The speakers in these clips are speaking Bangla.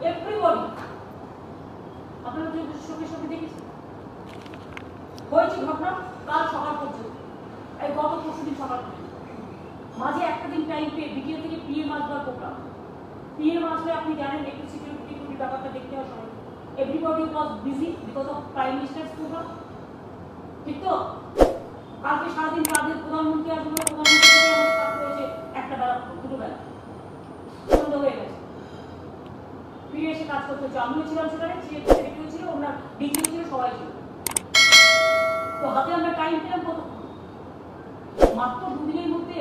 এভরিবডি আপনারা যে চোখের সামনে দেখেছেন হয়েছে ঘটনা কাল সকাল পর্যন্ত, এই গত পরশুদিন সকাল পর্যন্ত মাঝে একটা দিন টাইম পেয়ে বিকেল থেকে পিএম আসবার প্রোগ্রাম। পিএম আসলে আপনি জানেন ইলেকট্রিসিটি ব্যাপারটা দেখতে হয় সবাই। Everybody was busy because of prime minister's program, ঠিক তো? কালকে সারাদিন কাজের প্রধানমন্ত্রী আসবে, প্রধানমন্ত্রী আমাদের কাজ করেছে একটা বেলা, দুটো বেলা, সন্ধ্যা হয়ে গেছে, ফিরে এসে কাজ করতে হচ্ছে। আমিও ছিলাম সেখানে, সেক্রেটারি ছিল, ওনার ডিজিও ছিল, সবাই ছিল। তো হাতে আমরা টাইম পেলাম কতক্ষণ? মাত্র দুদিনের মধ্যে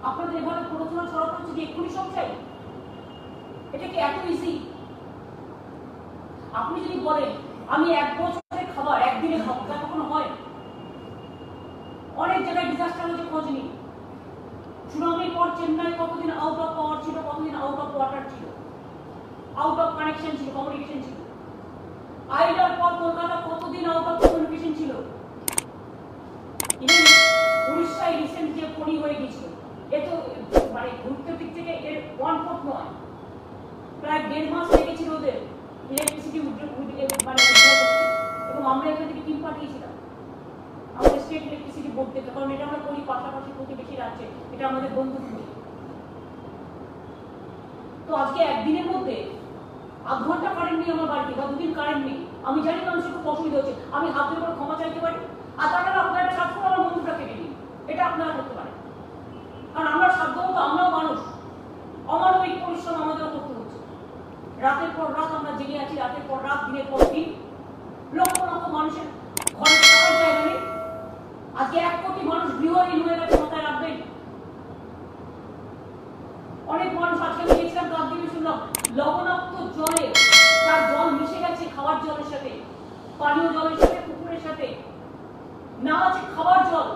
আপনাদের এভাবে প্ররোচনা ছড়াতে হচ্ছে যে এক্ষুনি সব চাই। এটা কি এত ইজি? আপনি যদি বলেন আমি এক বছরের খাবার একদিনে খাবো, তা কখনো হয়? অনেক জায়গায় ডিজাস্টার হয়েছে, খোঁজ নিই। সুনামির পর চেন্নাই কতদিন আউট অফ পাওয়ার ছিল, কতদিন আউট অফ ওয়াটার ছিল, আউট অফ কানেকশন ছিল, কমিউনিকেশন ছিল। আইডার পর কলকাতা কতদিন আউট অফ কমিউনিকেশন ছিল। ইভেন উড়িষ্যায় রিসেন্ট যে ফনি হয়ে গেছিল, এ তো মানে গুরুত্বের দিক থেকে এর 1/4 নয়, প্রায় 1.5 মাস লেগেছিল ওদের ইলেকট্রিসিটি মানে এবং আমরা এখান থেকে টিম পাঠিয়েছিলাম আমাদের স্টেট ইলেকট্রিসিটি বোর্ড থেকে, কারণ এটা আমরা করি পাশাপাশি প্রতিবেশী রাজ্যে, এটা আমাদের বন্ধু। তো আজকে একদিনের মধ্যে আধ ঘন্টা কারেন্ট নেই আমার বাড়িতে, বা দুদিন কারেন্ট নেই, আমি জানি মানুষের খুব অসুবিধা হচ্ছে, আমি হাত ধরে ক্ষমা চাইতে পারি। আর তাছাড়া আপনারা একটা সাধ্য আমার বন্ধুটা কেটে নিন, এটা আপনারা করতে পারেন। কারণ আমরা সাধ্য মতো, আমরাও মানুষ, অমানবিক পরিশ্রম আমাদেরও করতে হচ্ছে। রাতের পর রাত আমরা জেগে আছি, রাতের পর রাত, দিনের পর দিন, লক্ষ লক্ষ মানুষের ঘরে থাকার জায়গা নেই। আজকে 1 কোটি মানুষ গৃহহীন হয়ে গেছে, মাথায় রাখবেন। অনেক মানুষ আজকে গিয়েছিলাম কাকদ্বীপে, শুনলাম লবণাক্ত জলে, তার জল মিশে গেছে খাওয়ার জলের সাথে, পানীয় জলের সাথে, পুকুরের সাথে। না আছে খাবার জল,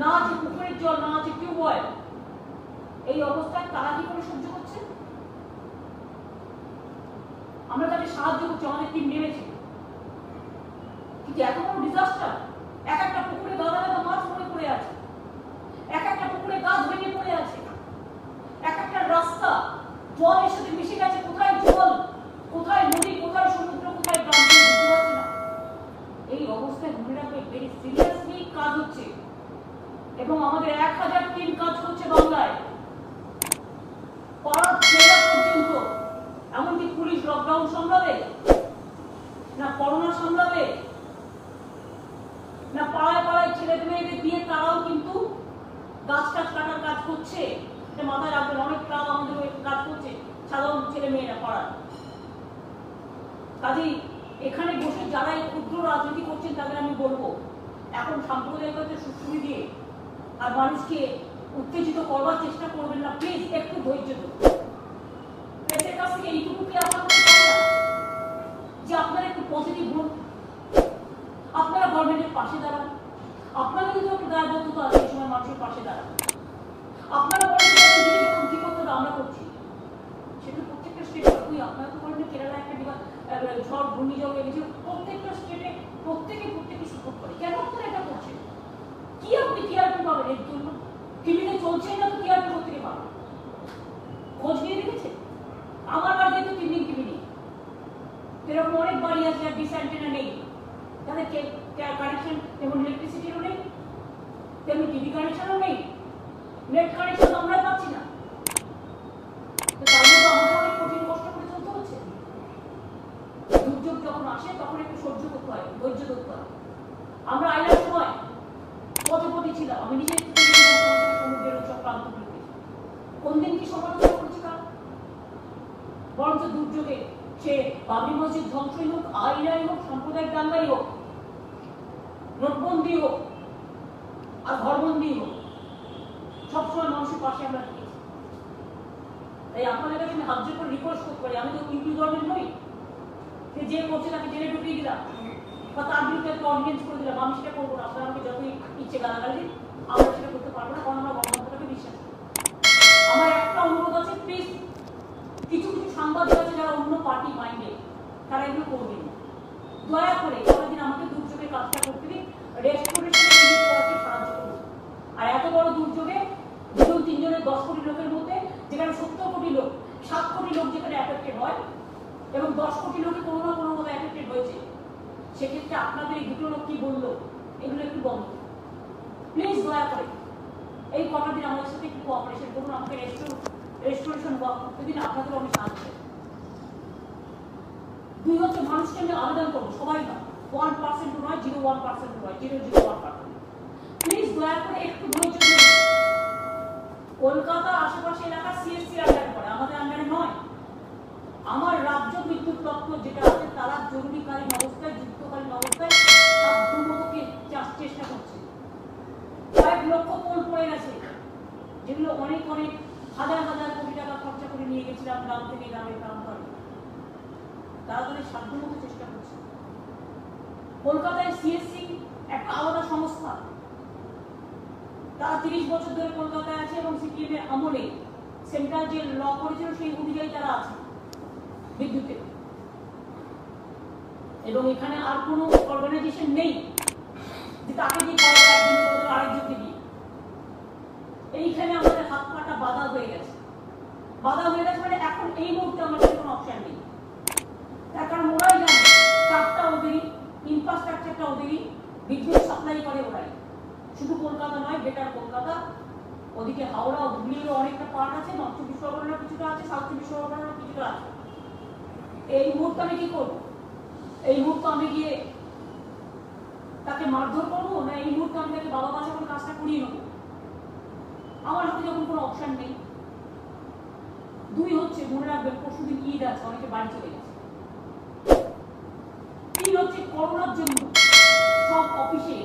না আছে পুকুরের জল, না আছে টিউবওয়েল। এই অবস্থায় তারা কি করে সহ্য করছে? আমরা তাদের সাহায্য করছি, আমাদের টিম নেমেছে, কিন্তু এত বড় ডিজাস্টার। এক একটা পুকুরে গাদা গাদা মাছ মরে পড়ে আছে, এক একটা পুকুরে গাছ ভেঙে পড়ে আছে, এক একটা রাস্তা জলের সাথে মিশে গেছে। কোথায় জল, কোথায় নদী, কোথায় সমুদ্র, কোথায় গ্রাম, বুঝতে পারছে না। এই অবস্থায় মনে রাখবে ভেরি সিরিয়াসলি কাজ হচ্ছে, এবং আমাদের 1000 টিম কাজ করছে বাংলায়, পাড়ার জেলা পর্যন্ত। এমনকি পুলিশ লকডাউন সামলাবে না, করোনা সামলাবে না, পাড়ায় পাড়ায় ছেলে মেয়েদের দিয়ে তারাও কিন্তু গাছ টাছ কাটার কাজ করছে। মাথায় রাখবেন, অনেক ক্লাব আমাদের কাজ করছে, সাধারণ ছেলে মেয়েরা পাড়ায়। কাজেই এখানে বসে যারা এই ক্ষুদ্র রাজনীতি করছেন তাদের আমি বলবো, এখন সাম্প্রদায়িকতার সুশ্রুতি দিয়ে আর মানুষকে উত্তেজিত করবার চেষ্টা করবেন না, প্লিজ একটু ধৈর্য ধরুন। প্রেসের কাছ থেকে এইটুকু কি আশা করতে পারি না যে আপনারা একটু পজিটিভ হন, আপনারা গভর্নমেন্টের পাশে দাঁড়ান। আপনারা কিন্তু একটু দায়বদ্ধতা আছে এই সময় মানুষের পাশে দাঁড়ান। আপনারা বলেন কি করতে হবে, আমরা করছি, সেটা প্রত্যেকটা স্টেটে। ওই আপনারা তো বলেন কেরালা একটা ঝড় ঘূর্ণিঝড় লেগেছে, প্রত্যেকটা স্টেটে প্রত্যেকে সাপোর্ট করে। কেন আপনারা এটা করছেন? কি আপনি টিআরপি পাবেন এর জন্য? টিভিতে চলছে না তো টিআরপি প্রত্যেকে পাবেন। খোঁজ নিয়ে দেখেছে? আমার বাড়িতে তো 3 দিন টিভি নেই, এরকম অনেক বাড়ি আছে আর ডিস অ্যান্টেনা নেই, তাদের কানেকশন যেমন ইলেকট্রিসিটিরও নেই, তেমনি টিভি কানেকশনও নেই, নেট কানেকশন আমরা পাচ্ছি না। তো তার মধ্যে আমাদের অনেক কঠিন কষ্ট করে চলতে হচ্ছে। দুর্যোগ যখন আসে তখন একটু সহ্য করতে হয়, ধৈর্য ধরতে হয়। আমরা আইলার সময় পথে ছিলাম, আমি নিজে সমুদ্রের উৎসব প্রান্তগুলিতে কোন দিন কি সমালোচনা করছি কারণ, বরঞ্চ দুর্যোগে সে বাবরি মসজিদ ধ্বংসই হোক, আইলাই হোক, সাম্প্রদায়িক দাঙ্গাই হোক, নোটবন্দি হোক আর ঘরবন্দি হোক, সবসময় মানুষের পাশে আমরা থেকেছি। তাই আপনাদের কাছে আমি হাত জোর করে রিকোয়েস্ট করতে পারি, আমি তো ইউপি গভর্নমেন্ট নই যে করছে তাকে জেলে ঢুকিয়ে দিলাম বা তার বিরুদ্ধে একটা অর্ডিনেন্স করে দিলাম। আমি সেটা করবো না, আপনারা আমাকে যতই ইচ্ছে গালাগালি দিন, আমরা সেটা করতে পারবো না, কারণ আমরা গণতন্ত্রটাকে বিশ্বাস করি। আমার একটা অনুরোধ আছে, প্লিজ কিছু সাংবাদিক আছে যারা অন্য পার্টি মাইন্ডে, তারা এগুলো করবেন না, দয়া করে সারাদিন আমাকে দুর্যোগের কাজটা করতে দিন, রেস্টোরেশনে সাহায্য করুন। আর এত বড় দুর্যোগে 2-3 জনের 10 কোটি লোকের মধ্যে, যেখানে 70 কোটি লোক, 7 কোটি লোক যেখানে অ্যাফেক্টেড হয়, এবং 10 কোটি লোকে কোনো না কোনো ভাবে অ্যাফেক্টেড হয়েছে। সেক্ষেত্রে আপনাদের এই দুটো লোক কি বললো এগুলো একটু বন্ধ, প্লিজ দয়া করে এই কটা দিন আমাদের সাথে একটু কোঅপারেশন করুন। আমাকে রেস্টোরেশন ওয়ার্ক করতে দিন, আপনাদের অনেক সাহায্য। দুই হচ্ছে মানুষকে আমি আবেদন করবো, সবাই না, 1% নয়, 0.1% নয়, 0.01%। প্লিজ দয়া করে একটু ধৈর্য ধরুন। কলকাতার আশেপাশে এলাকা সিএসসি আন্ডারে পড়ে, আমাদের আন্ডারে নয়। আমার রাজ্য বিদ্যুৎ দপ্তর যেটা আছে তারা জরুরিকালীন অবস্থায়, যুদ্ধকালীন অবস্থায় সাধ্যমতোকে চেষ্টা করছে। কয়েক লক্ষ পোল পড়ে গেছে, যেগুলো অনেক অনেক হাজার হাজার কোটি টাকা খরচা করে নিয়ে গেছিলাম গ্রাম থেকে গ্রামে প্রান্তরে। তারা তাদের সাধ্যমতো চেষ্টা করছে। কলকাতায় সিএসসি একটা আলাদা সংস্থা, তারা 30 বছর ধরে কলকাতায় আছে এবং সিপিএম এর আমলে সেন্ট্রাল যে ল করেছিল সেই অনুযায়ী তারা আছে বিদ্যুতে। এবং এখানে আর কোনো অর্গানাইজেশন নেই যে তাকে দিয়ে করা একজনের বদলে আরেকজনকে দিয়ে। এইখানে আমাদের হাত পাটা বাধা হয়ে গেছে। বাধা হয়ে গেছে মানে এখন এই মুহূর্তে আমাদের কোনো অপশন নেই। তার কারণ ওরাই জানে 4টা ওদেরই ইনফ্রাস্ট্রাকচারটা ওদেরই, বিদ্যুৎ সাপ্লাই করে ওরাই। শুধু কলকাতা নয়, বেটার কলকাতা, ওদিকে হাওড়া হুগলিরও অনেকটা পার্ট আছে, নর্থ 24 পরগনার কিছুটা আছে, সাউথ 24 পরগনার কিছুটা আছে। এই মুহূর্তে আমি কি করবো? এই মুহূর্তে আমি গিয়ে তাকে মারধর করবো, না এই মুহূর্তে আমি তাকে বাবা বাঁচা করে কাজটা করিয়ে নেবো? আমার হাতে যখন কোনো অপশন নেই। দুই হচ্ছে, মনে রাখবেন পরশুদিন ঈদ আছে, অনেকে বাড়ি চলে গেছে। 3 হচ্ছে করোনার জন্য সব অফিসে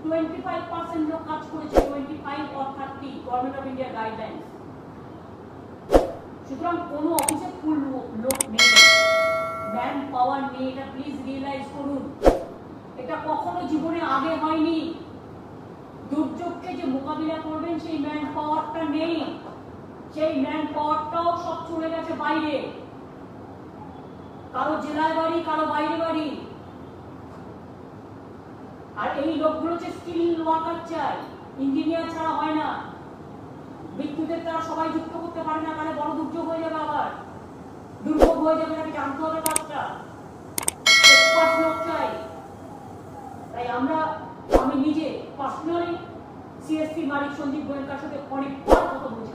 25% লোক কাজ করেছে, 25 or 30 government of India guidelines. সুতরাং কোনো অফিসে ফুল লোক নেই, ম্যান পাওয়ার নেই, এটা প্লিজ রিয়েলাইজ করুন। এটা কখনো জীবনে আগে হয়নি। দুর্যোগকে যে মোকাবিলা করবেন সেই ম্যান পাওয়ারটা নেই, সেই ম্যান পাওয়ারটাও সব চলে গেছে বাইরে। কারো জেলায় বাড়ি, কারো বাইরে বাড়ি। আর এই লোকগুলো যে স্কিল ওয়ার্কার চাই, ইঞ্জিনিয়ার ছাড়া হয় না। বিদ্যুতের তারা সবাই যুক্ত করতে পারে না, তাহলে বড় দুর্যোগ হয়ে যাবে, আবার দুর্ভোগ হয়ে যাবে, তাকে জানতে হবে কাজটা। এক্সপার্ট লোক চাই। তাই আমি নিজে পার্সোনালি সিএসসি মালিক সঞ্জীব গোয়েঙ্কার সাথে অনেকবার কথা বলছি।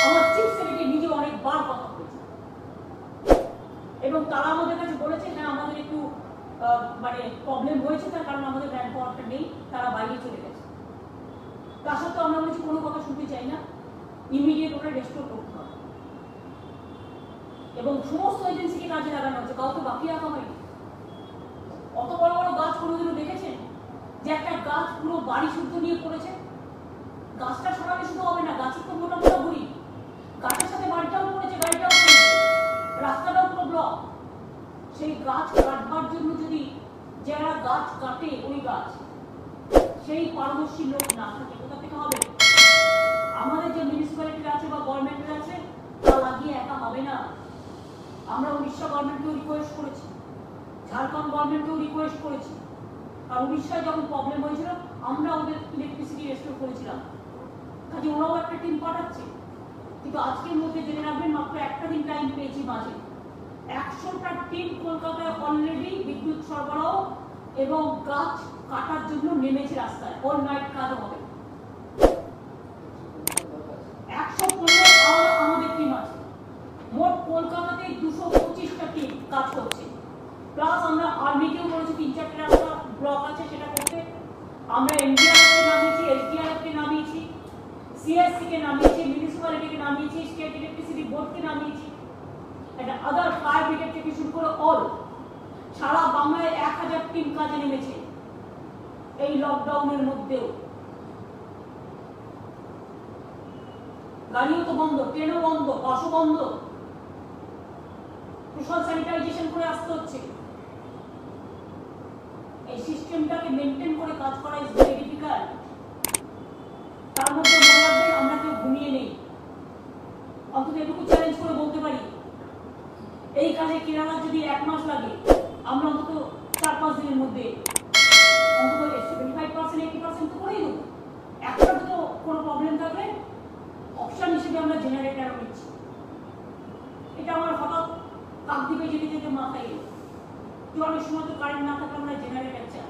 আমার চিফ সেক্রেটারি নিজে অনেকবার কথা বলেছে এবং তারা আমাদের কাছে বলেছে হ্যাঁ আমাদের একটু মানে প্রবলেম হয়েছে, তার কারণ আমাদের ম্যান পাওয়ারটা নেই, তারা বাইরে চলে গেছে। তার সত্ত্বেও আমরা বলছি কোনো কথা শুনতে চাই না, ইমিডিয়েট ওটা রেস্টোর করতে হবে। এবং সমস্ত এজেন্সিকে কাজে লাগানো হচ্ছে, কাউকে বাকি রাখা হয়নি। অত বড় বড় গাছ কোনোদিনও দেখেছেন যে একটা গাছ পুরো বাড়ি শুদ্ধ নিয়ে পড়েছে? গাছটা সরালে শুধু হবে না, গাছের তো মোটা মোটা গুড়ি, গাছের সাথে বাড়িটাও পড়েছে, গাড়িটাও পড়েছে, রাস্তাটাও পুরো ব্লক। সেই গাছ কাটবার জন্য যদি যারা গাছ কাটে ওই গাছ, সেই পারদর্শী লোক না থাকে, কোথা থেকে হবে? আমাদের যে মিউনিসিপ্যালিটি আছে বা গভর্নমেন্টের আছে, তা লাগিয়ে একা হবে না। আমরা উড়িষ্যা গভর্নমেন্টকেও রিকোয়েস্ট করেছি, ঝাড়খণ্ড গভর্নমেন্টকেও রিকোয়েস্ট করেছি। আর উড়িষ্যায় যখন প্রবলেম হয়েছিল আমরা ওদের ইলেকট্রিসিটি রেস্টোর করেছিলাম, কাজে ওরাও একটা টিম পাঠাচ্ছে। কিন্তু আজকের মধ্যে জেনে রাখবেন মাত্র একটা দিন টাইম পেয়েছি মাঝে, 100টা টিম কলকাতায় অলরেডি বিদ্যুৎ সরবরাহ এবং গাছ কাটার জন্য নেমেছে রাস্তায়। অল নাইট কাজ হবে। 115 আমাদের টিম আছে। মোট কলকাতাতে 225টা টিম কাজ করছে। প্লাস আমরা আর্মিকেও বলেছি 3-4টে রাস্তা ব্লক আছে সেটা করতে। আমরা এনডিআরএফকে নামিয়েছি, এসডিআরএফকে নামিয়েছি, সিএসসিকে নামিয়েছি, মিউনিসিপ্যালিটিকে নামিয়েছি, স্টেট ইলেকট্রিসিটি বোর্ডকে নামিয়েছি, একটা আদার ফায়ার ব্রিগেড থেকে শুরু করে অল সারা বাংলায় 1000 টিম কাজে নেমেছে এই লকডাউনের মধ্যেও। গাড়িও তো বন্ধ, ট্রেনও বন্ধ, বাসও বন্ধ, সোশ্যাল স্যানিটাইজেশন করে আসতে হচ্ছে। এই সিস্টেমটাকে মেনটেন করে কাজ করা ইজ ভেরি ডিফিকাল্ট। তার মধ্যে মনে রাখবেন আমরা কেউ ঘুমিয়ে নেই। অন্তত এটুকু চ্যালেঞ্জ করে বলতে পারি এই কাজে কেরালা যদি 1 মাস লাগে, আমরা অন্তত 4-5 দিনের মধ্যে অন্তত 75%-80% তো করেই দেবো। একটা তো কোনো প্রবলেম থাকলে অপশন হিসেবে আমরা জেনারেটর নিচ্ছি। এটা আমার কাকদ্বীপে যেতে যেতে মাথায় এলো যে অনেক সময় তো কারেন্ট না থাকলে আমরা জেনারেটর চাই,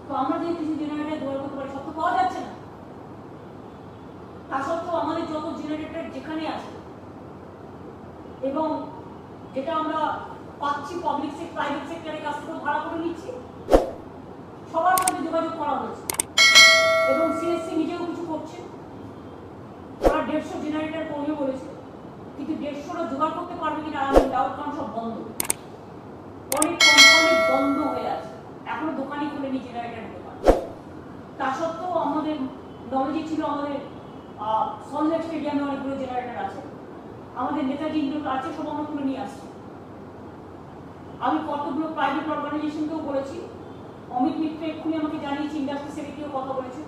তো আমরা যদি কিছু জেনারেটর জোগাড় করতে পারি, সব তো পাওয়া যাচ্ছে না। তা সত্ত্বেও আমাদের যত জেনারেটর যেখানে আছে এবং যেটা আমরা পাচ্ছি পাবলিক সেক্টর প্রাইভেট সেক্টরের কাছ থেকে ভাড়া করে নিচ্ছি, সবার সাথে যোগাযোগ করা হয়েছে এবং সিএসসি নিজেও কিছু করছে। ওরা 150 জেনারেটর করবে বলেছে, কিন্তু 150টা জোগাড় করতে পারবে কিনা আমি ডাউট, কারণ সব বন্ধ, অনেক কোম্পানি বন্ধ হয়ে আছে, এখনো দোকানই খুলেনি জেনারেটর দোকান। তা সত্ত্বেও আমাদের নলেজে ছিল আমাদের সল্টলেক স্টেডিয়ামে অনেকগুলো জেনারেটর আছে, আমাদের নেতাজি ইন্ডোর আছে, সব আমরা তুলে নিয়ে আসছি। আমি কতগুলো প্রাইভেট অর্গানাইজেশনকেও বলেছি, অমিত মিত্র এক্ষুনি আমাকে জানিয়েছি, ইন্ডাস্ট্রি সেক্রেটারিও কথা বলেছে,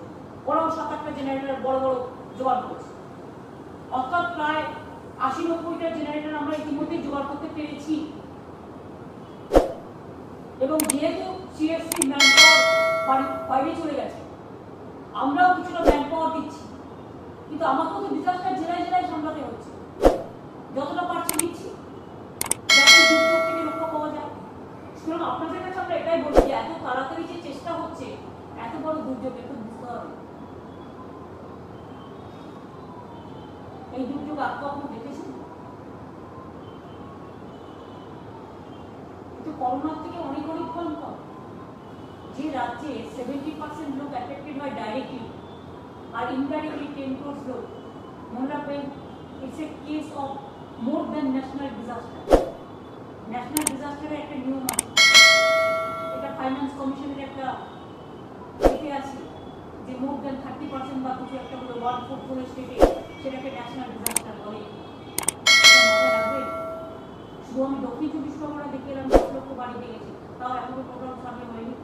ওরাও 7-8টা জেনারেটর বড় বড় জোগাড় করেছে। অর্থাৎ প্রায় 80-90টা জেনারেটর আমরা ইতিমধ্যেই জোগাড় করতে পেরেছি। এবং যেহেতু সিএসসি ম্যান পাওয়ার বাইরে চলে গেছে, আমরাও কিছুটা ম্যান পাওয়ার দিচ্ছি, কিন্তু আমাকেও তো ডিজাস্টার জেলায় জেলায় সামলাতে হচ্ছে, যতটা পারছি দিচ্ছি যাতে দুর্যোগ থেকে রক্ষা পাওয়া যায়। সুতরাং আপনাদের কাছে আমরা এটাই বলি যে এত তাড়াতাড়ি যে চেষ্টা হচ্ছে, এত বড় দুর্যোগ একটু বুঝতে হবে। এই দুর্যোগ আগে কখনো দেখেছেন? কিন্তু করোনার থেকে অনেক অনেক ভয়ঙ্কর। যে রাজ্যে 70% লোক অ্যাফেক্টেড হয় ডাইরেক্টলি আর ইনডাইরেক্টলি 10 crore লোক, মনে রাখবেন it's a case of more than national disaster. National ডিজাস্টারের একটা নিয়ম আছে, এটা ফাইন্যান্স কমিশনের একটা এতে আছে যে মোর দ্যান 30% বা কিছু একটা হলো 1/4 কোনো স্টেটে সেটাকে ন্যাশনাল ডিজাস্টার বলে। মাথায় রাখবেন। শুধু আমি দক্ষিণ 24 পরগনা দেখে এলাম 10 লক্ষ বাড়ি পেয়েছে, তাও এখনো প্রোগ্রাম সামনে হয়নি।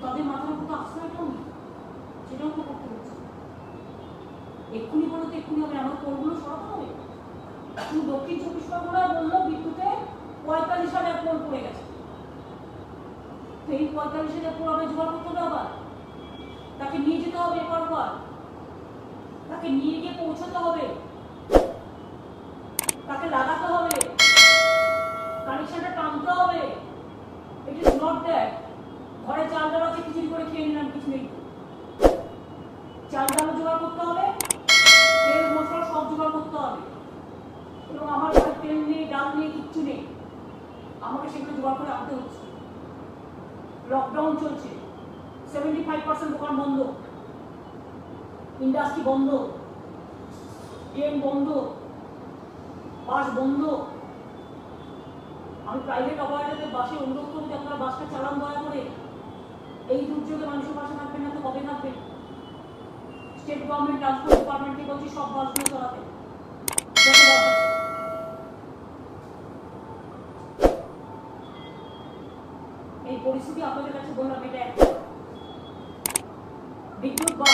তাদের মাথার উপর তো আশ্রয়টাও নেই, সেটাও তো করতে হচ্ছে। এক্ষুনি বলো তো এক্ষুনি হবে, আমার পোলগুলো সরাতে হবে। শুধু দক্ষিণ 24 পরগনা বললো বিদ্যুতে 45,000 পোল পড়ে গেছে, তো এই 45,000 পোল আমরা জোগাড় করতে হবে, আবার তাকে নিয়ে যেতে হবে, এবার তাকে নিয়ে গিয়ে পৌঁছতে হবে, তাকে লাগাতে হবে, কানেকশনটা টানতে হবে। ইট ইজ নট দ্যাট ঘরে চাল ডাল আছে খিচুড়ি করে খেয়ে নিলাম, কিছু নেই। চাল ডালও জোগাড় করতে হবে, তেল মশলা সব জোগাড় করতে হবে, এবং আমার ঘরে তেল নেই, ডাল নেই, কিচ্ছু নেই, আমাকে সেগুলো জোগাড় করে আনতে হচ্ছে। লকডাউন চলছে, 75% দোকান বন্ধ, ইন্ডাস্ট্রি বন্ধ, ট্রেন বন্ধ, বাস বন্ধ। আমি প্রাইভেট অপারেটরদের বাসে অনুরোধ করবো যে আপনারা বাসটা চালান দয়া করে। এই দুর্যোগে মানুষের পাশে থাকবেন না তো কবে থাকবেন? স্টেট গভর্নমেন্ট ট্রান্সপোর্ট ডিপার্টমেন্টকে বলছি সব বাসগুলো চালাতে। এই পরিস্থিতি আপনাদের কাছে বললাম, এটা একটা বিদ্যুৎ বা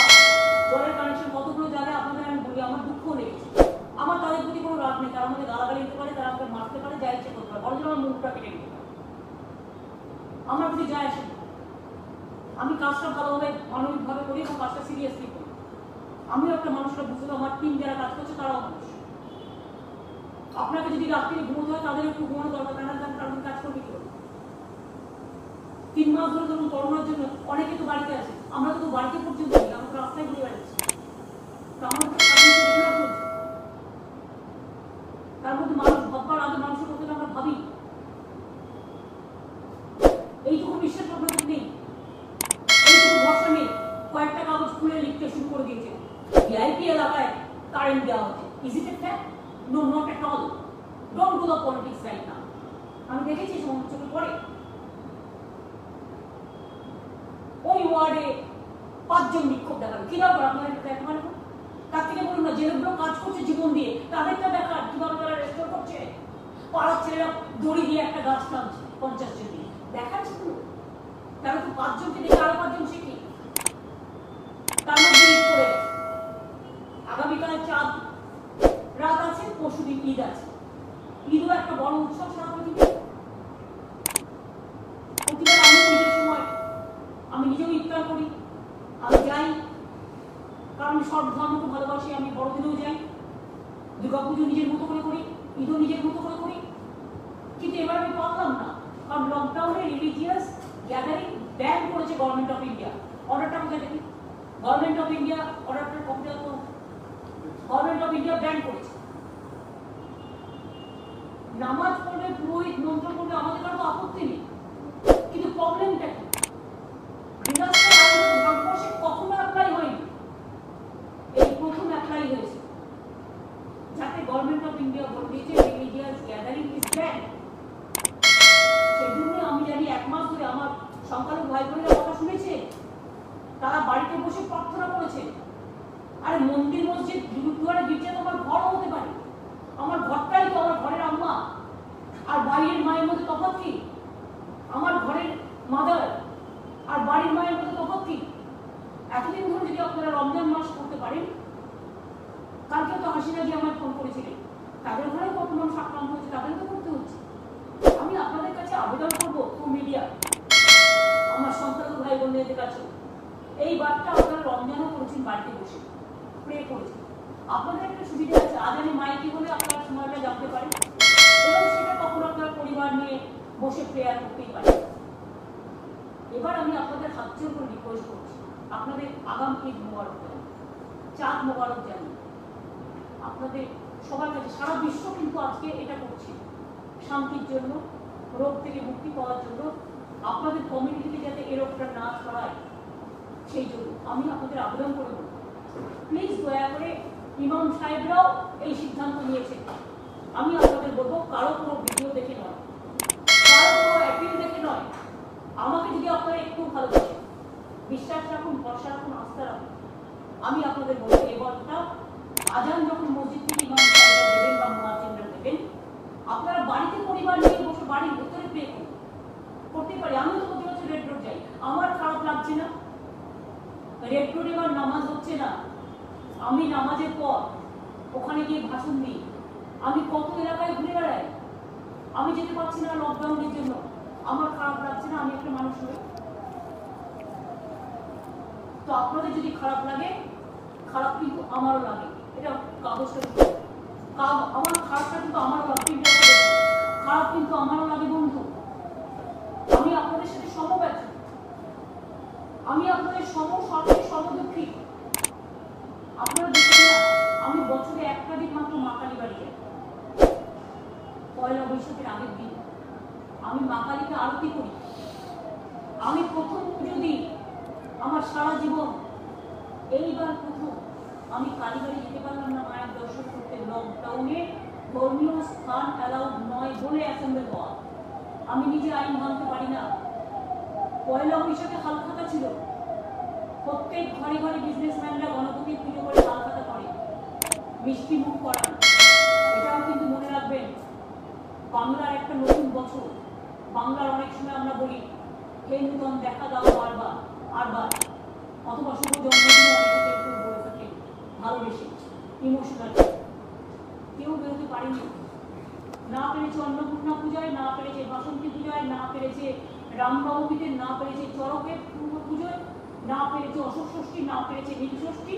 জলের কানেকশন কতগুলো জায়গায় আপনাদের আমি বলি, আমার দুঃখ লেগেছে। আমার তাদের প্রতি কোনো রাগ নেই, তারা আমাকে গালাগালি দিতে পারে, তারা আমাকে মারতে পারে, যা ইচ্ছে করতে পারে, বরঞ্চ আমার মুখটা কেটে দিতে পারে, আমার প্রতি যায় আসে। আমি কাজটা ভালোভাবে মানবিকভাবে করি এবং কাজটা সিরিয়াসলি করি। আমিও একটা মানুষরা বুঝতে, আমার টিম যারা কাজ করছে তারাও মানুষ। আপনাকে যদি রাত্রিরে ঘুমোতে হয় তাদের একটু ঘুমানো দরকার, তারা কাজ করবে কি? 3 মাস ধরে ধরুন করোনার জন্য অনেকে তো বাড়িতে আছে, আমরা তো বাড়িতে পর্যন্ত নেই, আমরা রাস্তায় ঘুরে বেড়াচ্ছি। তো আমার তো তার মধ্যে মানুষ ভাববার আগে মানুষের কথা আমরা ভাবি, এইটুকু বিশ্বাস আপনাদের নেই, এইটুকু ভরসা নেই। কয়েকটা কাগজ খুলে লিখতে শুরু করে দিয়েছে, ভিআইপি এলাকায় কারেন্ট দেওয়া হচ্ছে। Is it a fact? No, not at all. Don't do the politics right now. আমি দেখেছি সমস্ত চোখে পড়ে। ওই ওয়ার্ডে 5 জন বিক্ষোভ দেখাবে, কি দরকার আপনার এটা দেখা? মানে তার থেকে বলুন না, যে লোকগুলো কাজ করছে জীবন দিয়ে তাদেরটা দেখার কিভাবে তারা রেস্টোর করছে। পাড়ার ছেলেরা দড়ি দিয়ে একটা গাছ টানছে 50 জন দিয়ে, দেখাচ্ছে তো। তারা তো 5 জনকে দেখে আরো 5 জন শিখি, তার মধ্যে ঈদ করে আগামীকাল চাঁদ রাত আছে, পরশুদিন ঈদ আছে। ঈদও একটা বড় উৎসব সারা পৃথিবীতে। প্রতিবার আমি ঈদের সময় আমি নিজেও ইফতার করি, আমি যাই, কারণ সব ধর্মকে ভালোবাসি। আমি বড়দিনেও যাই, দুর্গাপুজো নিজের মতো করে করি, ঈদও নিজের মতো করে করি। এবার আমি পারলাম না, কারণ লকডাউনে রিলিজিয়াস গ্যাদারিং ব্যান করেছে গভর্নমেন্ট অফ ইন্ডিয়া। অর্ডারটা কোথায় দেখি? গভর্নমেন্ট অফ ইন্ডিয়া অর্ডারটা কপি তো গভর্নমেন্ট অফ ইন্ডিয়া ব্যান করেছে। নামাজ পড়লে, পুরোহিত মন্ত্র পড়লে আমাদের কারো আপত্তি নেই, কিন্তু প্রবলেমটা কি? ডিজাস্টার আইন ভারতবর্ষে কখনো অ্যাপ্লাই হয়নি, এই প্রথম অ্যাপ্লাই হয়েছে, যাতে গভর্নমেন্ট অফ ইন্ডিয়া বলে দিয়েছে রিলিজিয়াস গ্যাদারিং ইজ ব্যান। সেই জন্য আমি জানি 1 মাস ধরে আমার সংখ্যালঘু ভাই বোনেরা কথা শুনেছে, তারা বাড়িতে বসে প্রার্থনা করেছে। আরে মন্দির মসজিদ গুরুদ্বারা গির্জা তো আমার ঘর হতে পারে, আমার ঘরটাই তো আমার ঘরের আম্মা, আর বাইরের মায়ের মধ্যে তফাৎ কি? আমার ঘরের মাদার আর বাড়ির মায়ের মধ্যে তফাৎ কি? এতদিন ধরে যদি আপনারা রমজান মাস করতে পারেন, কালকে তো হাসিনা জি আমার ফোন করেছিলেন, তাদের ঘরে কত মানুষ আক্রান্ত হচ্ছে, তাদের তো করতে হচ্ছে। আমি আপনাদের কাছে আবেদন করবো থ্রু মিডিয়া, আমার সংখ্যালঘু ভাই বোনদের কাছে, এই বার্তা আপনারা রমজানও করেছেন, বাড়িতে বসে প্রে করেছেন। আপনাদের একটা সুবিধা আছে, আজ আমি মাইকে বলে আপনারা সময়টা জানতে পারেন, এবং সেটা কখন আপনার পরিবার নিয়ে বসে প্রেয়ার করতেই পারেন। এবার আমি আপনাদের হাত জোর করে রিকোয়েস্ট করছি, আপনাদের আগাম ঈদ মোবারক জানাই, চাঁদ মোবারক জানাই আপনাদের সবার কাছে। সারা বিশ্ব কিন্তু আজকে এটা করছে শান্তির জন্য, রোগ থেকে মুক্তি পাওয়ার জন্য, আপনাদের কমিউনিটিতে যাতে এই রোগটা না ছড়ায়, সেই জন্য আমি আপনাদের আবেদন করে বলব, প্লিজ দয়া করে, ইমাম সাহেবরাও এই সিদ্ধান্ত নিয়েছে, আমি আপনাদের বলবো কারো কোনো ভিডিও দেখে নয়, কারো কোনো অ্যাপিল দেখে নয়, আমাকে যদি আপনারা একটু ভালোবাসেন, বিশ্বাস রাখুন, ভরসা রাখুন, আস্থা রাখুন, আমি আপনাদের বলবো এবারটা আজান যখন মসজিদ থেকে ইমাম সাহেবরা দেবেন বা মুয়াজ্জিনরা দেবেন, আপনারা বাড়িতে পরিবার নিয়ে বসে বাড়ির ভেতরে প্রে করতে পারি। আমি তো প্রতি বছর রেড রোড যাই, আমার খারাপ লাগছে না, রেড রোডে এবার নামাজ হচ্ছে না, আমি নামাজের পর ওখানে গিয়ে ভাষণ দিই, আমি কত এলাকায় ঘুরে বেড়াই, আমি যেতে পারছি না লকডাউনের জন্য, আমার খারাপ লাগছে না? আমি একটা মানুষ হই, তো আপনাদের যদি খারাপ লাগে, খারাপ কিন্তু আমারও লাগে, এটা কাগজটা আমার খারাপটা কিন্তু আমারও লাগে, খারাপ কিন্তু আমারও লাগে বন্ধু। আমি আপনাদের সাথে সমব্যস্ত, আমি আপনাদের সমস্বার্থে সমদুঃখী। আপনারা দেখছেন না, আমি বছরে একটা দিন মাত্র মা কালী বাড়ি যাই, পয়লা বৈশাখের আগের দিন আমি মা কালীকে আরতি করি, আমি প্রথম পুজো দিই আমার সারা জীবন। এইবার প্রথম আমি কালীবাড়ি যেতে পারলাম না মায়ের দর্শন করতে, লকডাউনে ধর্মীয় স্থান অ্যালাউড নয় বলে অ্যাসেম্বল হওয়া, আমি নিজে আইন মানতে পারি না। পয়লা বৈশাখে হালখাতা ছিল, প্রত্যেক ঘরে ঘরে বিজনেসম্যানরা গণপতির পুজো করে হালখাতা করে, মিষ্টি মুখ করান। এটাও কিন্তু মনে রাখবেন, বাংলার একটা নতুন বছর, বাংলার অনেক সময় আমরা বলি হে নূতন দেখা দাও বারবার আরবার, অথবা শুভ জন্মদিন অনেকে কেউ বলে থাকে ভালোবেসে, ইমোশনাল। কেউ বেরোতে পারেনি, না পেরেছে অন্নপূর্ণা পূজায়, না পেরেছে বাসন্তী পূজায়, না পেরেছে রামনবমীতে, না পেরেছে চড়কের পুজোয়, না পেরেছে অশোক ষষ্ঠী, না পেরেছে নীল ষষ্ঠী,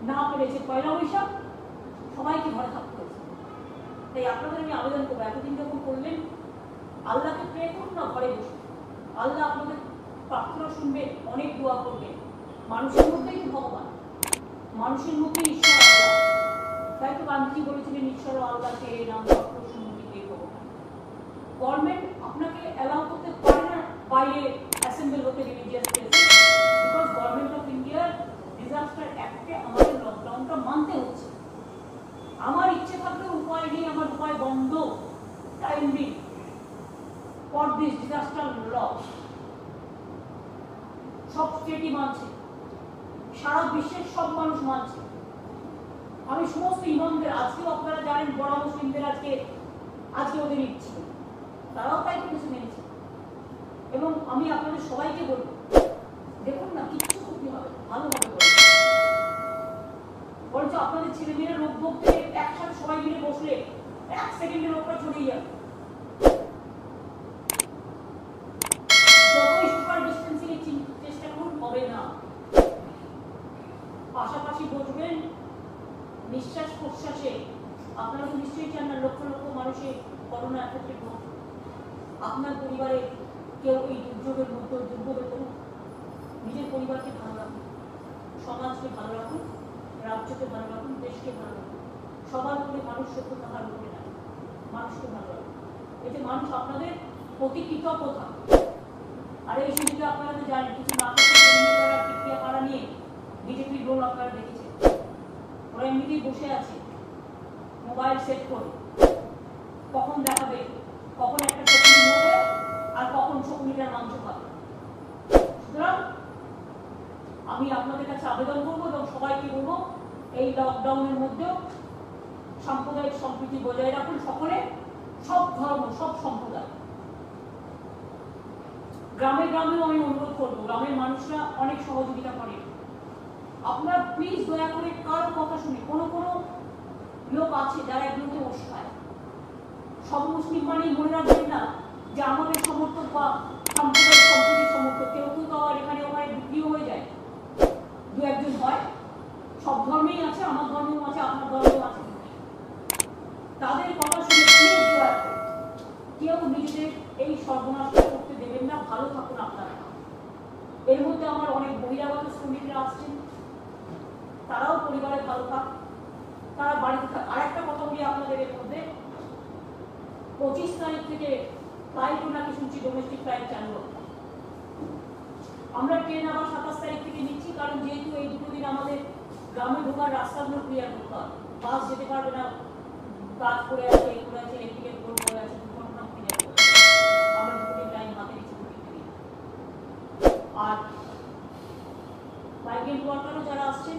না পেরেছে পয়লা বৈশাখ, সবাইকে ঘরে থাকতে হয়েছে। তাই আপনাদের আমি আবেদন করবো, এতদিন যখন করলেন আল্লাহকে প্রে করুন না ঘরে বসে, আল্লাহ আপনাদের প্রার্থনা শুনবেন, অনেক দোয়া করবেন। মানুষের মধ্যেই তো ভগবান, মানুষের মধ্যে ঈশ্বর আল্লাহ। তাই তো গান্ধীজি বলেছিলেন ঈশ্বর আল্লাহকে নাম সম্মতিতে ভগবান। গভর্নমেন্ট আপনাকে অ্যালাউ করতে পারে না বাইরে অ্যাসেম্বল হতে রিলিজিয়াস প্লেসে, বিকজ গভর্নমেন্ট অফ ইন্ডিয়ার ডিজাস্টার অ্যাক্টে আমাদের লকডাউনটা মানতে হচ্ছে। আমার ইচ্ছে থাকলে উপায় নেই, আমার উপায় বন্ধ, টাইম দিন ফর দিস ডিজাস্টার ল। সব স্টেটই মানছে, সারা বিশ্বের সব মানুষ মানছে। আমি সমস্ত ইমামদের, আজকেও আপনারা জানেন বড় মুসলিমদের আজকে ওদের ইচ্ছে, তারাও তাই কিছু মেনেছে। এবং আমি আপনাদের সবাইকে বলবো, দেখুন না কিচ্ছু ক্ষতি হবে, ভালো হবে বরঞ্চ আপনাদের ছেলে মেয়েরা রোগ ভোগতে একসাথে সবাই মিলে বসলে 1 সেকেন্ডে রোগটা ছড়িয়ে যাবে। যতই সোশ্যাল ডিস্টেন্সিং এর চেষ্টা করুন, হবে না। পাশাপাশি বসবেন, নিঃশ্বাস প্রশ্বাসে। আপনারা তো নিশ্চয়ই চান না লক্ষ লক্ষ মানুষের করোনা এফেক্টেড হোক, আপনার পরিবারে কেউ এই দুর্যোগের মধ্যে দুর্ভোগে করুন, নিজের পরিবারকে ভালো রাখুন, সমাজকে ভালো রাখুন, রাজ্যকে ভালো রাখুন, দেশকে ভালো রাখুন। সবার উপরে মানুষ সত্য থাকার উপরে না, মানুষকে ভালো রাখুন। এতে মানুষ আপনাদের প্রতি কৃতজ্ঞ থাকবে। আর এই সুযোগে আপনারা তো জানেন, কিছু না টিকিয়া পাড়া নিয়ে বিজেপির রোল আপনারা দেখেছেন। ওরা এমনিতেই বসে আছে মোবাইল সেট করে, কখন দেখাবে, কখন একটা শকুনি মরবে আর কখন শকুনিটার মাংস খাবে। সুতরাং আমি আপনাদের কাছে আবেদন করবো এবং সবাইকে বলবো, এই লকডাউনের মধ্যেও সাম্প্রদায়িক সম্প্রীতি বজায় রাখুন সকলে, সব ধর্ম, সব সম্প্রদায়। গ্রামে গ্রামেও আমি অনুরোধ করবো, গ্রামের মানুষরা অনেক সহযোগিতা করে। আপনারা প্লিজ দয়া করে কারো কথা শুনে, কোনো লোক আছে যারা এগুলোতে ওষায়। সব মুসলিম মানেই মনে রাখবেন না যে আমাদের সমর্থক বা সাম্প্রদায়িক সম্প্রীতির সমর্থক। কেউ কেউ তো আবার এখানে ওখানে বিক্রিও হয়ে যায়, দু একজন হয়। সব ধর্মেই আছে, আমার ধর্মেও আছে, আপনার ধর্মেও আছে। তাদের কথা শুনে প্লিজ দয়া করে কেউ নিজেদের এই সর্বনাশটা করতে দেবেন না। ভালো থাকুন আপনারা। এর মধ্যে আমার অনেক বহিরাগত শ্রমিকরা আসছেন, তারাও পরিবারে ভালো থাক, তারা বাড়িতে থাক। আর একটা কথা বলি আপনাদের, এর মধ্যে 25 তারিখ থেকে ফ্লাইটও নাকি শুনছি ডোমেস্টিক ফ্লাইট চালু হবে। আমরা ট্রেন আবার 27 তারিখ থেকে নিচ্ছি, কারণ যেহেতু এই দুটো দিন আমাদের গ্রামে ঢোকার রাস্তাগুলো ক্লিয়ার করতে হবে। বাস যেতে পারবে না, কাজ করে আছে, ইলেকট্রিকের বোর্ড করে আছে, দুর্ঘটনা ক্লিয়ার করতে আমরা দুটো দিন টাইম হাতে নিচ্ছি। আর মাইগ্রেন্ট ওয়ার্কারও যারা আসছেন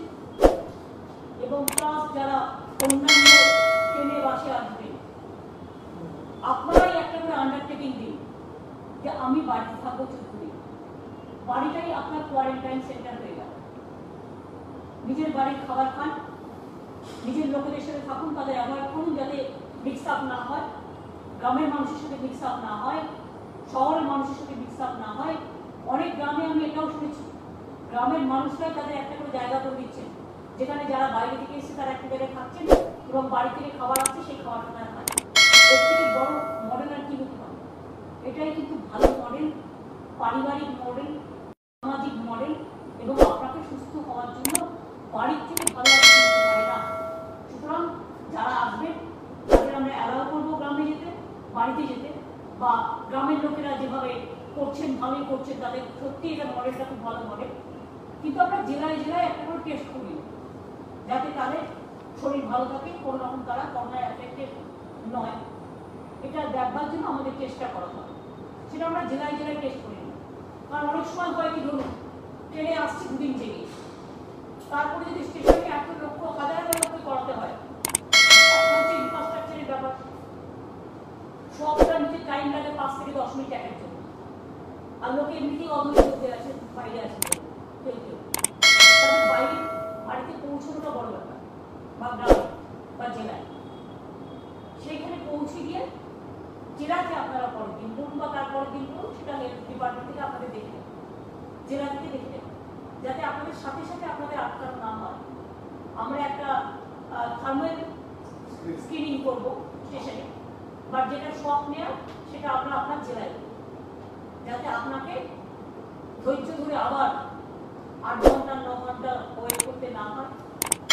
এবং প্লাস যারা অন্যান্য ট্রেনে বাসে আসবেন, আপনারাই একটা করে আন্ডারটেকিং দিন যে আমি বাড়িতে থাকবো 14 দিন। বাড়িটাই আপনার কোয়ারেন্টাইন সেন্টার হয়ে গেল। নিজের বাড়ির খাবার খান, নিজের লোকেদের সাথে থাকুন, তাদের অ্যাভয়েড করুন যাতে মিক্স আপ না হয়, গ্রামের মানুষের সাথে মিক্স আপ না হয়, শহরের মানুষের সাথে মিক্স আপ না হয়। অনেক গ্রামে আমি এটাও শুনেছি, গ্রামের মানুষরাই তাদের একটা করে জায়গা করে দিচ্ছেন, যেখানে যারা বাইরে থেকে এসে তারা একটা জায়গায় থাকছেন এবং বাড়ি থেকে খাবার আসছে, সেই খাবারটা তারা খাচ্ছেন। এর থেকে বড় মডেল আর কি হতে পারে? এটাই কিন্তু ভালো মডেল, পারিবারিক মডেল, সামাজিক মডেল এবং আপনাকে সুস্থ হওয়ার জন্য বাড়ির থেকে ভালো কিছু হতে পারে না। সুতরাং যারা আসবেন তাদের আমরা অ্যালাউ করবো গ্রামে যেতে, বাড়িতে যেতে, বা গ্রামের লোকেরা যেভাবে করছেন ভালোই করছেন, তাদের সত্যি এটা মডেলটা খুব ভালো মডেল। কিন্তু আমরা জেলায় জেলায় একটা করে টেস্ট করি যাতে তাদের শরীর ভালো থাকে, কোনো রকম তারা করোনায় এফেক্টেড নয়। এটা দেখবার জন্য আমাদের চেষ্টা করা হয়, সেটা আমরা জেলায় জেলায় টেস্ট করি। কারণ অনেক সময় হয় কি, ধরুন ট্রেনে আসছি দুদিন জেগে, তারপরে যদি স্টেশনে 1 লক্ষ হাজার হাজার লোককে করাতে হয়, একটা হচ্ছে ইনফ্রাস্ট্রাকচারের ব্যাপার। সবটা নিচে টাইম লাগে 5 থেকে 10 মিনিট একের জন্য। আর লোকে এমনিতেই অধৈর্য আছে, বাইরে আছে, কেউ কেউ তাদের বাইরে বাড়িতে পৌঁছানোটা বড় ব্যাপার, বা গ্রামে বা জেলায়। সেইখানে পৌঁছে গিয়ে জেলাতে আপনারা পরের দিন করুন বা তারপরের দিন করুন, সেটা হেলথ ডিপার্টমেন্ট থেকে আপনাদের দেখে নেন, জেলা থেকে দেখে নেন, যাতে আপনাদের সাথে সাথে আপনাদের আটকানো না হয়। আমরা একটা থার্মাল স্ক্রিনিং করবো স্টেশনে, বাট যেটা শক নেওয়া সেটা আমরা আপনার জেলায়, যাতে আপনাকে ধৈর্য ধরে আবার 8 ঘন্টা 9 ঘন্টা ওয়েট করতে না হয়,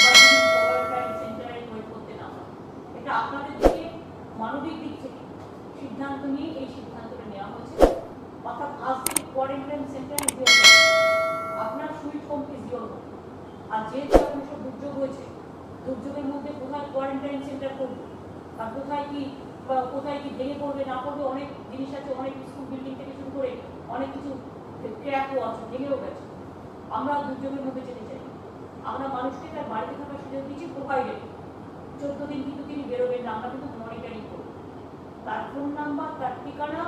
বা কোয়ারেন্টাইন সেন্টারে ওয়েট করতে না হয়। এটা আপনাদের দিকে মানবিক দিক থেকে সিদ্ধান্ত নিয়ে এই সিদ্ধান্তটা নেওয়া হয়েছে। অর্থাৎ আজ থেকে quarantine centre is your home, আপনার sweet home is your home. আর যেহেতু এখন সব দুর্যোগ হয়েছে, দুর্যোগের মধ্যে কোথায় কোয়ারেন্টাইন সেন্টার করবে আর কোথায় কি ভেঙে পড়বে না পড়বে, অনেক জিনিস আছে। অনেক স্কুল বিল্ডিং থেকে শুরু করে অনেক কিছু ক্র্যাকও আছে, ভেঙেও গেছে। আমরা দুর্যোগের মধ্যে যেতে চাই। আমরা মানুষকে তার বাড়িতে থাকার সুযোগ দিচ্ছি প্রোভাইডেড। 14 দিন কিন্তু তিনি বেরোবেন না, আমরা কিন্তু মনিটরিং করব। তার ফোন নাম্বার, তার ঠিকানা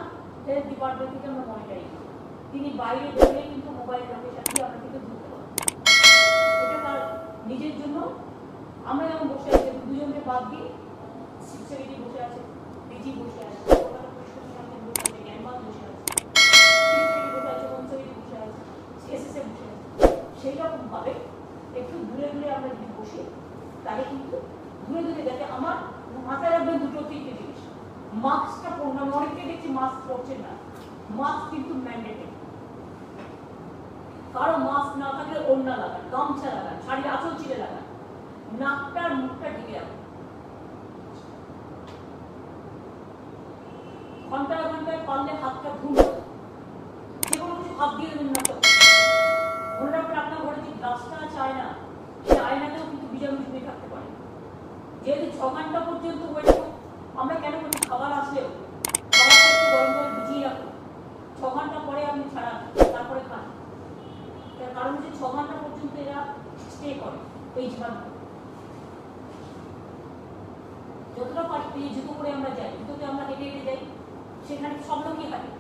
হেলথ ডিপার্টমেন্ট থেকে আমরা মনিটরিং করব। তিনি বাইরে বেরোলে কিন্তু মোবাইল লোকেশন দিয়ে আমরা কিন্তু ধরতে পারবো। এটা তার নিজের জন্য। আমরা যেমন বসে আছি, দুজনকে বাদ দিয়ে সেক্রেটারি বসে আছে, ডিজি বসে আছে, কলকাতা পুলিশ কমিশনার বসে আছে, জ্ঞানবাদ বসে আছে, সেক্রেটারি বসে আছে, হোম সেক্রেটারি বসে আছে, এসএসএফ বসে আছে। সেই রকম ভাবে একটু দূরে দূরে আমরা যদি বসি, তাহলে কিন্তু দূরে দূরে যাতে আমার মাথায় রাখবেন 2-3টে জিনিস। মাস্কটা পরুন। আমি অনেককে দেখছি মাস্ক পরছেন না। মাস্ক কিন্তু ম্যান্ডেটরি। কারো মাস্ক না থাকলে ওড়না লাগান, গামছা লাগান, শাড়ির আঁচল ছিঁড়ে লাগান, নাকটা আর মুখটা ঢেকে রাখুন। ঘন্টায় ঘন্টায় পারলে হাতটা ধুন, যে কোনো কিছু হাত দিয়ে দেবেন না। তো মনে রাখবেন আপনার ঘরে যে গ্লাসটা আছে আয়না, সেই আয়নাতেও কিন্তু বীজাণু জমে থাকতে পারে। যেহেতু 6 ঘন্টা পর্যন্ত ওয়েট করুন, আমরা কেন বলি খাবার আসলেও খাবারটা একটু গরম করে ভিজিয়ে রাখুন, 6 ঘন্টা পরে আপনি ছাড়ান, তারপরে খান। তার কারণ হচ্ছে 6 ঘন্টা পর্যন্ত এরা স্টে করে এই জীবাণু। যতটা পারি জুতো করে আমরা যাই, জুতোতে আমরা হেঁটে হেঁটে যাই, সেখানে সব লোকই হাঁটে,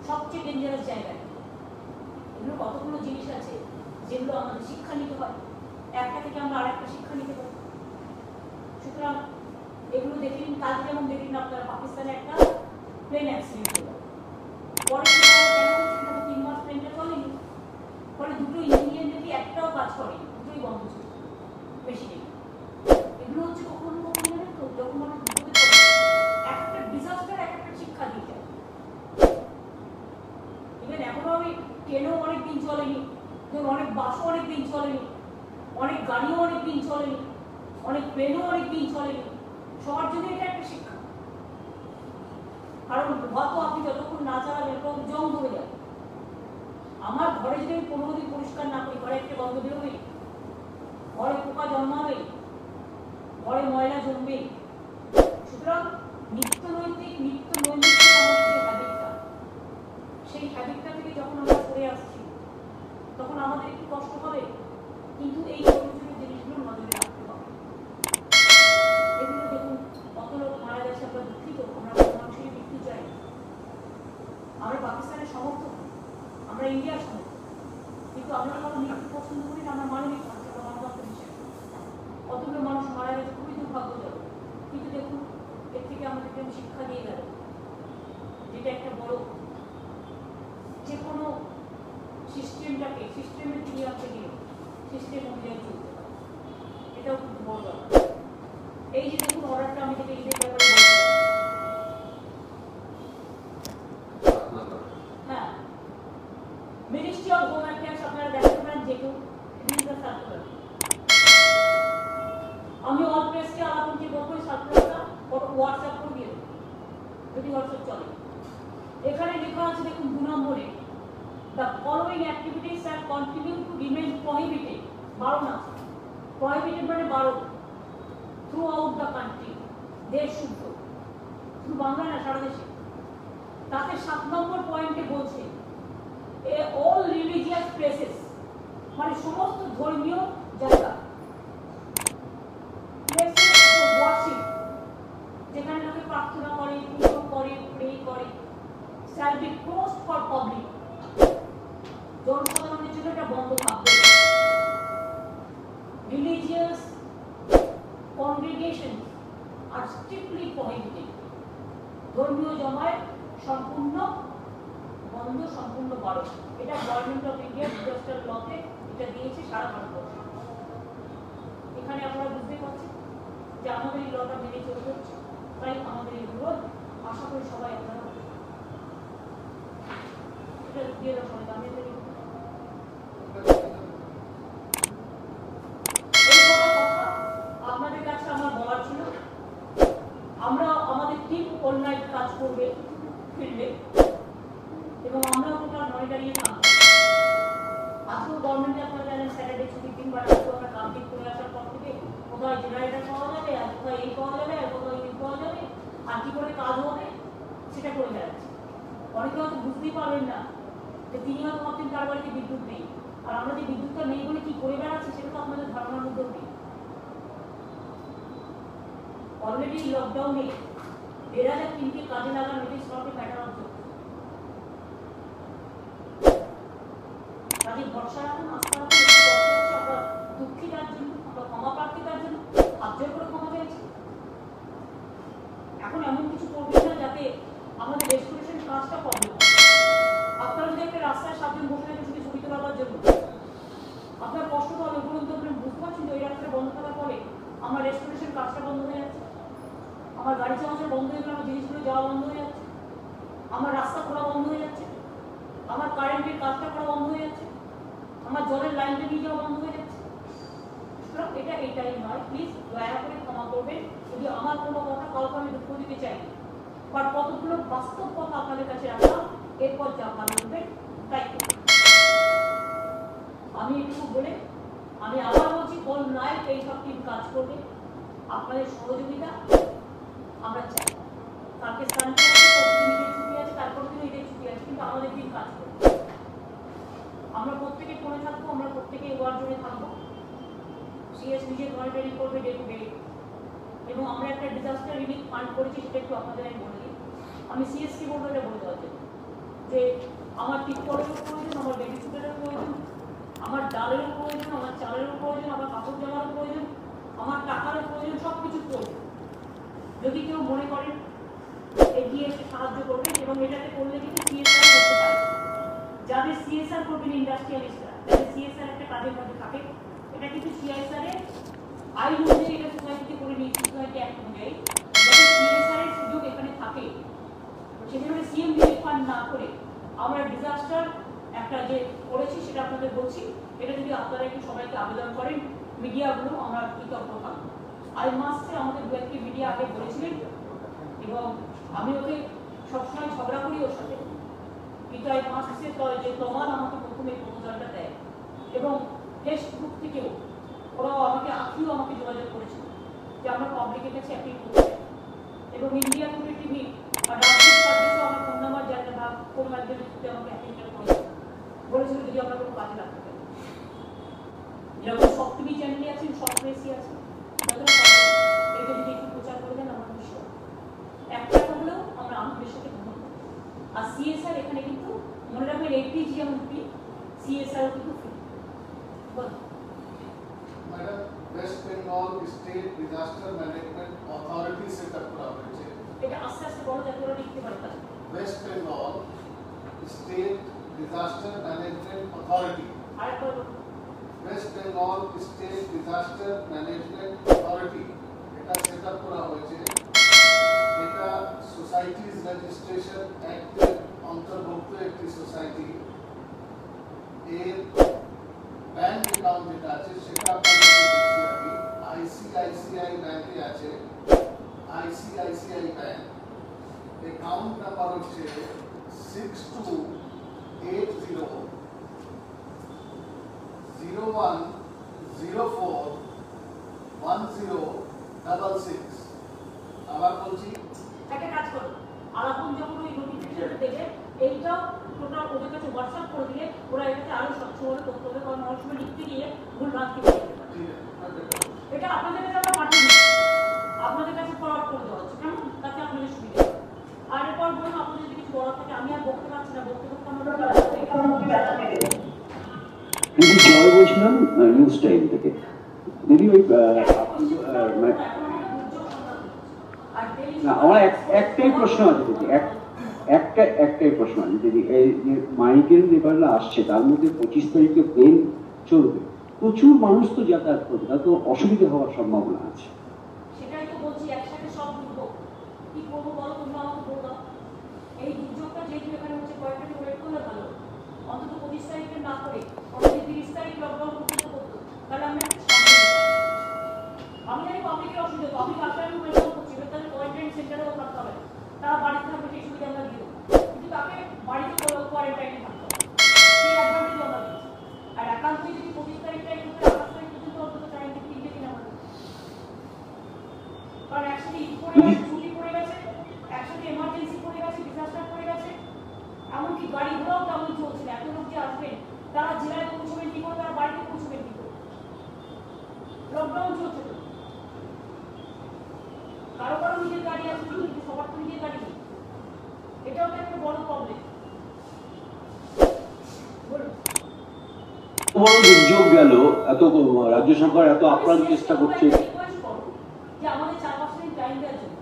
সবচেয়ে ডেঞ্জারাস জায়গায়। এগুলো কতগুলো জিনিস আছে যেগুলো আমাদের শিক্ষা নিতে হয়, একটা থেকে আমরা আরেকটা শিক্ষা নিতে পারি। সুতরাং এগুলো দেখে নিন। কাল যেমন দেখে নিন আপনারা পাকিস্তানে একটা প্লেন অ্যাক্সিডেন্ট হলো, পরে কেন হচ্ছে 3 মাস প্লেনটা চলেনি, ফলে দুটো ইঞ্জিনিয়ার নাকি একটাও কাজ করেনি, দুটোই বন্ধ ছিল, বেশি নেই। এগুলো হচ্ছে কখনো কখনো জানেন তো, যখন মানুষ বিপদে পড়ে একটা ডিজাস্টার একটা শিক্ষা দিয়ে যায়। ইভেন এখনো আমি ট্রেনও অনেক দিন চলেনি, অনেক বাসও অনেক দিন চলেনি, অনেক গাড়িও অনেক দিন চলেনি, অনেক প্লেনও অনেক দিন চলেনি। সবার জন্য এটা একটা শিক্ষা। কারণ হয়তো আপনি যতক্ষণ না চালাবেন এরকম জং ধরে যাবে। আমার ঘরে যদি আমি 15 দিন পরিষ্কার না করি, ঘরে একটা গন্ধ বেরোবে, ঘরে পোকা জন্মাবে, ঘরে ময়লা জমবে। সুতরাং নিত্য নৈতিক আমাদের যে হ্যাবিটটা, সেই হ্যাবিটটা থেকে যখন আমরা সরে আসছি তখন আমাদের একটু কষ্ট হবে, কিন্তু এই ছোট ছোট জিনিসগুলো নজরে রাখতে হবে। এগুলো দেখুন, কত লোক মারা যাচ্ছে, আমরা দুঃখিত, আমরা মানুষের মৃত্যু চাই। আমরা পাকিস্তানের সমর্থক, আমরা ইন্ডিয়ার সমর্থক, কিন্তু আমরা কারো মৃত্যু পছন্দ করি না। আমরা মানবিক গণতন্ত্র হিসেবে কতগুলো মানুষ মারা গেছে, খুবই দুর্ভাগ্যজনক। কিন্তু দেখুন, এর থেকে আমাদেরকে শিক্ষা দিয়ে গেল, যেটা একটা বড়, যে কোনো সিস্টেমটাকে সিস্টেমের দিকে আনতে গিয়ে সিস্টেম অনুযায়ী চলতে পারে, এটাও খুব বড় ব্যাপার। এই যে দেখুন অর্ডারটা আমি থেকে ঈদের ব্যাপারে বলছিলাম, হ্যাঁ, মিনিস্ট্রি অফ হোম অ্যাফেয়ার্স আপনারা দেখাতে পারেন, যে কেউ সার্কুলার। আমি অল প্রেসকে আলাপনকে বলবো সার্কুলারটা হোয়াটসঅ্যাপ করে দিয়ে দেবো, যদি হোয়াটসঅ্যাপ চলে। এখানে লেখা আছে দেখুন 2 নম্বরে, the following activities shall continue to remain prohibited, 12 না, prohibited মানে 12, throughout the country, দেশ শুদ্ধ, শুধু বাংলা না, সারা দেশে। তাতে 7 নম্বর পয়েন্টে বলছে all religious places, মানে সমস্ত ধর্মীয় জায়গা, places of worship, যেখানে লোকে প্রার্থনা করে, পুজো করে, প্রে করে, shall be closed for public, জনসাধারণের জন্য এটা বন্ধ থাকবে। Religious congregations are strictly prohibited, ধর্মীয় জমায়েত সম্পূর্ণ বন্ধ, সম্পূর্ণ বারণ। এটা গভর্নমেন্ট অফ ইন্ডিয়া ডিজাস্টার লতে এটা দিয়েছে সারা ভারতবর্ষে। এখানে আপনারা বুঝতে পারছেন যে আমাদের এই লটা মেনে চলতে হচ্ছে, তাই আমাদের এই বিরোধ। আশা করি সবাই আপনারা এটা দিয়ে দেওয়ার সময় আমি আপনাদের কাছে আমার বলার ছিল। আমরা আমাদের টিম অনলাইন কাজ করবে ফিল্ডে, এবং আমরা ওটা নয় দাঁড়িয়ে থাকবো। আজকেও গভর্নমেন্টে আপনারা জানেন স্যাটারডে ছুটির দিন, বা আজকেও আমরা কমপ্লিট করে আসার পর থেকে কোথায় জেনারেটর পাওয়া যাবে, আর কোথায় এই পাওয়া যাবে, আর কোথায় এই পাওয়া যাবে, আর কি করে কাজ হবে সেটা করে বেড়াচ্ছি। অনেকে হয়তো বুঝতেই পারবেন না যে তিনি হয়তো ভাবছেন কার বাড়িতে বিদ্যুৎ নেই, আর আমরা যে বিদ্যুৎটা নেই বলে কি করে বেড়াচ্ছি সেটা তো আপনাদের ধারণার মধ্যেও নেই। অলরেডি লকডাউনে 1,003কে কাজে লাগানো, এটা স্টকে ম্যাটার অফ জব। তাদের ভরসা রাখুন, আস্থা রাখুন। আমরা দুঃখী তার জন্য, আমরা ক্ষমা প্রার্থী তার জন্য, হাত জোর করে ক্ষমা চাইছি। এখন এমন কিছু করবেন না যাতে আমাদের রেস্টোরেশন কাজটা প্রবলেম হয়। আপনারা যদি একটা রাস্তায় 7 জন বসে থাকেন শুধু ছবি তোলার জন্য, আপনার কষ্ট তো হবে। বলুন তো, আপনি বুঝতে পারছেন যে ওই রাস্তাটা বন্ধ থাকার ফলে আমার রেস্টোরেশন কাজটা বন্ধ হয়ে যাচ্ছে। আমার গাড়ি চলাচল বন্ধ হয়ে গেলে আমার জিনিসগুলো যাওয়া বন্ধ হয়ে যাচ্ছে, আমার রাস্তা খোলা বন্ধ হয়ে যাচ্ছে, আমার কারেন্টের কাজটা করা বন্ধ হয়ে যাচ্ছে, আমার জলের লাইনটা নিয়ে যাওয়া বন্ধ হয়ে যাচ্ছে। সুতরাং এটা এটাই নয়, প্লিজ দয়া করে ক্ষমা করবেন যদি আমার কোনো কথা কাউকে আমি দুঃখ দিতে চাই, বাট কতগুলো বাস্তব কথা আপনাদের কাছে রাখলাম, এরপর যা ভালো করবেন তাই করবেন। আমি একটু বলে আমি আবার বলছি, কোন নায়ক এই সব টিম কাজ করবে, আপনাদের সহযোগিতা আমরা চাই। কালকে সানডে আছে, পরশুদিন ঈদের ছুটি আছে, তারপর দিন ঈদের ছুটি আছে, কিন্তু আমাদের দিন কাজ করবে। আমরা প্রত্যেকে ফোনে থাকবো, আমরা প্রত্যেকে ওয়ার জোনে থাকবো, সিএস নিজে মনিটরিং করবে ডে টু ডে। এবং আমরা একটা ডিজাস্টার রিলিফ ফান্ড করেছি, সেটা একটু আপনাদের আমি বলে দিই। আমি সিএসকে বলবো এটা বলে দেওয়ার জন্য যে আমার টিপরেরও প্রয়োজন, আমার বেবি ফুডেরও প্রয়োজন, আমার ডালেরও প্রয়োজন, আমার চালেরও প্রয়োজন, আমার কাপড় জামারও প্রয়োজন, আমার টাকারও প্রয়োজন, সব কিছু প্রয়োজন। যদি কেউ মনে করেন এগিয়ে এসে সাহায্য করবেন, এবং এটাতে করলে কিন্তু সিএসআর করতে পারে। যাদের সিএসআর করবেন ইন্ডাস্ট্রিয়ালিস্টরা, যাদের সিএসআর একটা কাজের মধ্যে থাকে, এটা কিন্তু সিএসআর এর আইন অনুযায়ী এটা সোসাইটিতে করে নিয়েছে, সোসাইটি অ্যাক্ট অনুযায়ী যাদের সিএসআর এর সুযোগ এখানে থাকে, সেখানে সিএম রিলিফ ফান্ড না করে আমরা ডিজাস্টার একটা যে করেছি সেটা আপনাদের বলছি। এটা যদি আপনারা একটু সবাইকে আবেদন করেন, মিডিয়াগুলো আমরা কৃতজ্ঞ থাকবো। আই মাসে আমাদের দু একটি মিডিয়া আগে বলেছিলেন, এবং আমি ওকে সবসময় ঝগড়া করি ওর সাথে, কিন্তু আই মাসে যে তোমার আমাকে প্রথমে প্রপোজালটা দেয়, এবং ফেসবুক থেকেও ওরাও আমাকে আখিও আমাকে যোগাযোগ করেছিল যে আমরা পাবলিকের কাছে অ্যাপিল করছি, এবং ইন্ডিয়া টুডে টিভি আর রাজনীতি সার্ভিসও আমার ফোন নাম্বার জানতে বা কোনো মাধ্যমে আমাকে অ্যাপিলটা করেছিল, বলেছিল যদি আমরা কোনো কাজে লাগতে পারি। যেরকম সব টিভি চ্যানেলে আছেন, সব প্রেসই আছে, এটা যদি একটু প্রচার করে দেন আমার বিষয় একটা হলেও আমরা আমাদের সাথে গ্রহণ করি। আর সিএসআর এখানে কিন্তু মনে রাখবেন এলপিজি যেমন ফ্রি, সিএসআর কিন্তু free. Madam, West Bengal state disaster management authority set up করা হয়েছে। এটা আস্তে আস্তে বড় যাতে ওরা লিখতে পারে তাহলে। West Bengal state disaster management authority. আরেকবার West Bengal state disaster management authority এটা সেট আপ করা হয়েছে। এটা সোসাইটিজ রেজিস্ট্রেশন অ্যাক্টের অন্তর্ভুক্ত একটি সোসাইটি। এর ব্যাংক অ্যাকাউন্ট যেটা আছে সেটা আপনাদের দিচ্ছি আমি। আইসিআইসিআই ব্যাংকে আছে, আইসিআইসিআই ব্যাংক। অ্যাকাউন্ট নাম্বার হচ্ছে 628001041066। আবার বলছি, একটা কাজ করো, আলাপন যখন ওই নোটিফিকেশনটা দেবে, এইটাও টোটাল ওদের কাছে হোয়াটসঅ্যাপ করে দিলে ওরা এটাতে আরো স্বচ্ছভাবে করতে হবে, কারণ অনেক সময় লিখতে গিয়ে ভুল ভ্রান্তি হয়ে যেতে পারে। এটা আপনাদের কাছে আমরা পাঠিয়ে দিচ্ছি, আপনাদের কাছে ফরওয়ার্ড করে দেওয়া হচ্ছে, কেমন? তাতে আপনাদের সুবিধা হবে। আর এরপর বলুন আপনাদের যদি কিছু বলার থাকে, আমি আর বলতে পারছি না, বলতে বলতে আমরা দিদি জয় বলছিলাম নিউজ টাইম থেকে। দিদি ওই আমার একটাই প্রশ্ন আছে দিদি, একটাই প্রশ্ন আছে দিদি। এই যে মাইকের ব্যাপারটা আসছে, তার মধ্যে 25 তারিখে ট্রেন চলবে, প্রচুর মানুষ তো যাতায়াত করবে, তা তো অসুবিধা হওয়ার সম্ভাবনা আছে। সেটাই তো বলছি, একসাথে সব দুর্যোগ কি করবো বলো, তোমরা আমাকে বলে দাও। এই দুর্যোগটা যেহেতু এখানে হচ্ছে, কয়েকটা ওয়েট করলে ভালো, অন্তত 25 তারিখে না করে আমাদের 30 তারিখ লকডাউন পর্যন্ত করতো, তাহলে আমরা একটু সামনে যেতাম। আমি জানি পাবলিকের অসুবিধা, পাবলিক আসলে আমি ওয়েলকাম করছি, তাহলে কোয়ারেন্টাইন সেন্টারেও থাকতে হবে, তারা বাড়িতে থাকবে, সেই সুবিধা আমরা দিব, কিন্তু তাকে বাড়িতে কোয়ারেন্টাইনে থাকতে হবে, সেই অ্যাডভান্টেজ আমরা দিচ্ছি। আর একান্তই যদি 25 তারিখটা একটু 28 তারিখ পর্যন্ত অন্তত টাইম দিতে তিনটে দিন আমাদের, কারণ একসাথে ঈদ পড়ে গেছে, ছুটি পড়ে গেছে, একসাথে এমার্জেন্সি পড়ে গেছে, ডিজাস্টার পড়ে গেছে, এমনকি গাড়ি ঘোড়াও তেমন চলছে না। এত লোক যে আসবেন, তারা জেলায় পৌঁছবেন কি করে, তারা বাড়িতে পৌঁছবেন কি করে, লকডাউন চলছে তো। কারো কারো নিজের গাড়ি আছে, কিন্তু সবার তো নিজের গাড়ি নেই, এটাও তো একটা বড় প্রবলেম। বলুন, বড় দুর্যোগ গেল, এত রাজ্য সরকার এত আপ্রাণ চেষ্টা করছে যে আমাদের 4-5 দিন টাইম দেওয়ার জন্য,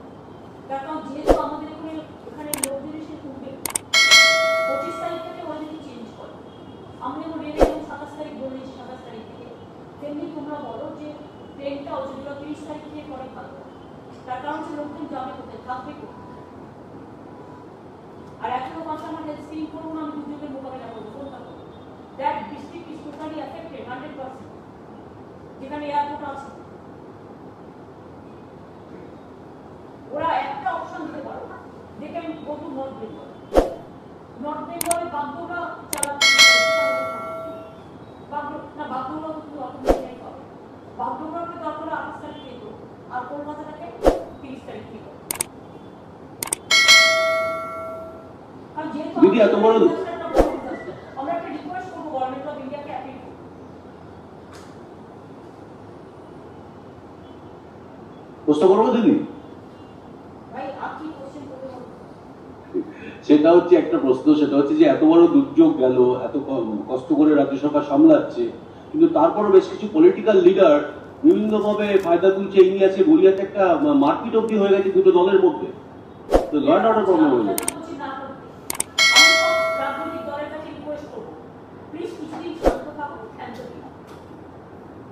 কারণ যেহেতু আমাদের এখানে লোকদের এসে তুলবে 25 তারিখ থেকে ওরা যদি চেঞ্জ করে, আমি যেমন রেলে 27 তারিখ বলেছি, 27 তারিখ থেকে, তেমনি তোমরা বলো যে ট্রেনটাও যদি 30 তারিখ থেকে করে ভালো, তার কারণ হচ্ছে লোকজন যাবে কোথায়, থাকবে কোথায়। আর এখনো মাসে আমার হেলথ স্কিম করবো না, আমি দুর্যোগের মোকাবিলা করবো কোনটা করবো। That district is totally affected 100%, যেখানে এয়ারপোর্ট আছে। ওরা একটা অপশন দিতে পারো, they can go to North Bengal. North বেঙ্গলে বাগডোগরা চালাতে না, বাগডোগরা কিন্তু অটোমেটিক হবে। বাগডোগরাকে তারপরে 28 তারিখ থেকে আর কলকাতাটাকে 30 তারিখ থেকে। আর যেহেতু দিদি এত বড় আমরা একটা রিকোয়েস্ট করবো গভর্নমেন্ট অফ ইন্ডিয়াকে অ্যাপিল করবো। প্রশ্ন করবো দিদি? ভাই আপনি কোশ্চেন করতে বলুন। সেটা হচ্ছে একটা প্রশ্ন, সেটা হচ্ছে যে এত বড় দুর্যোগ গেল, এত কষ্ট করে রাজ্য সরকার সামলাচ্ছে, কিন্তু তারপরও বেশ কিছু পলিটিক্যাল লিডার বিভিন্নভাবে ফায়দা তুলছে। এই নিয়ে আছে গড়িয়াতে একটা মারপিট অব্দি হয়ে গেছে দুটো দলের মধ্যে, তো ল অ্যান্ড অর্ডার প্রবলেম হয়ে গেছে। রাজনৈতিক দলের কাছে রিকোয়েস্ট করবো, প্লিজ কিছুদিন শান্ত থাকুন, শান্ত থাকুন।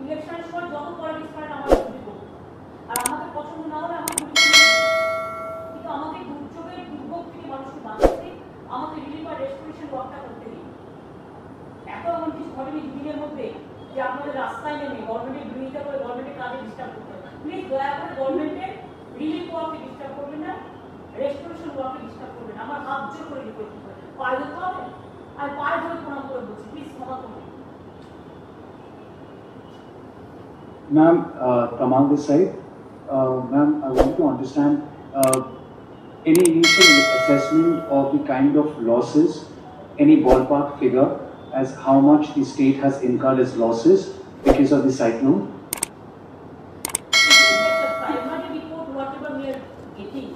ইলেকশনের সময় যত পলিটিক্স করেন আমার বিরুদ্ধে করুন, আর আমাকে পছন্দ না হলে আমার বিরুদ্ধে করুন। কিন্তু আমাকে দুর্যোগের দুর্ভোগ থেকে মানুষকে বাঁচাতে আমাকে রিলিফ আর রেস্টোরেশন ওয়ার্কটা করতে দিন। এত এমন কিছু ঘটেনি দুদিনের মধ্যে যে আপনাদের রাস্তায় নেমে গভর্নমেন্টের বিরোধিতা করে গভর্নমেন্টের কাজে ডিস্টার্ব করতে হবে। প্লিজ দয়া করে গভর্নমেন্টের রিলিফ ওয়ার্কে ডিস্টার্ব করবেন না, রেস্টোরেশন ওয়ার্কে ডিস্টার্ব করবেন। আমার হাত জোর করে রিকোয়েস্ট করবেন, পায়ে ধরতে হবে, আর পায়ে ধরে প্রণাম করে বলছি, প্লিজ ক্ষমা করবেন। Ma'am, Kamal this side. Ma'am, I want to understand any initial assessment of the kind of losses, any ballpark figure as how much the state has incurred as losses because of the cyclone? The primary report, whatever we are getting,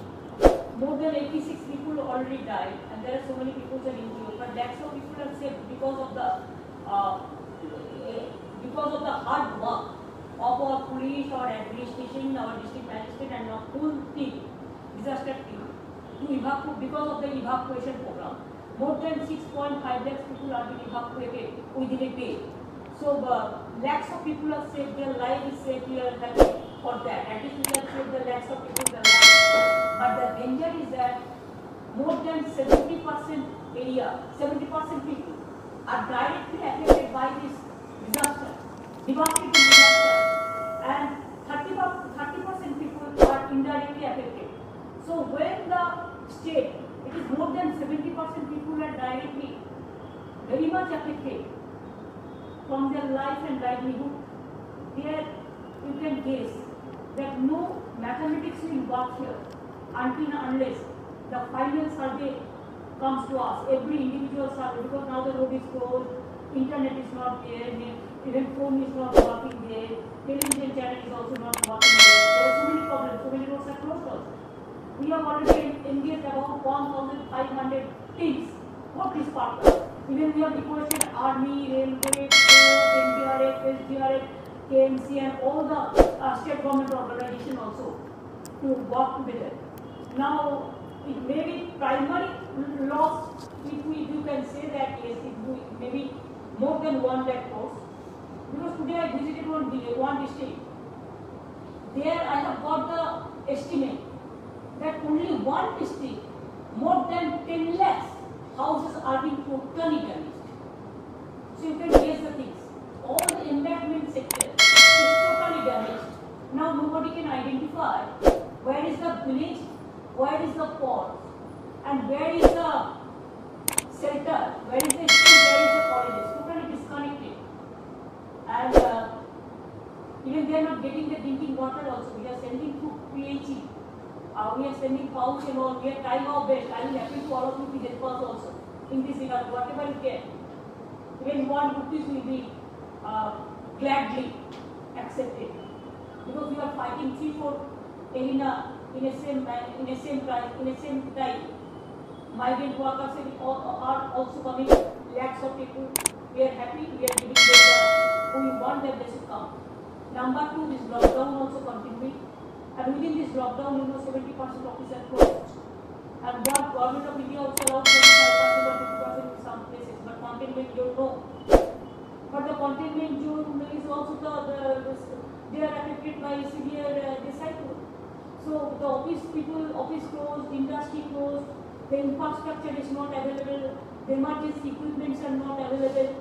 more than 86 people already died, and there are so many people that are injured. But that's how people are saved because of the hard work of our police, our administration, our district magistrate, and our full team, disaster team, to evacuate because of the evacuation program. More than 6.5 lakhs people are being evacuated within a day. So lakhs of people are saved, their life is saved. We are happy for that. At least we have saved the lakhs of people's lives. But the danger is that more than 70% area, 70% people are directly affected by this disaster, devastating disaster, and 30% people are indirectly affected. So when the state, it is more than 70% people are directly very much affected from their life and livelihood. There you can guess that no mathematics will work here until and unless the final survey comes to us. Every individual survey, because now the road is closed, internet is not there, even phone is not working there, television channel is also not working there. There are so many problems, so many roads are closed also. We have already engaged about 1,500 teams for this part. Even we have requested Army, Railway, NDRF, SDRF, KMC, and all the state government organization also to work together. Now, it may be primary loss, if you can say that yes, it may be more than 1 lakh crores. Because today I visited one district. There I have got the estimate that only one district, more than 10 lakhs houses are being totally damaged. So you can guess the things. All the embankment sector is totally damaged. Now nobody can identify where is the village, where is the port, and where is the shelter, where is the school, where is the college. It's totally disconnected. And even they are not getting the drinking water also. We are sending to PHE. We are sending pouch and all. We are trying our best. I will appeal to all of you to help us also in this regard. Whatever you can. Even 1 rupees will be gladly accepted. Because we are fighting 3-4 arena in a same time. Migrant workers are also coming. Lakhs of people. We are happy. We are giving them we want that they should come. Number 2, this lockdown also continuing. And within this lockdown, 70% offices are closed. And what government of India also allowed 25% or 50% in some places, but containment zone no. But the containment zone is also they are affected by severe cyclone. So So the office people, office closed, industry closed, the infrastructure is not available, the emergency equipments are not available,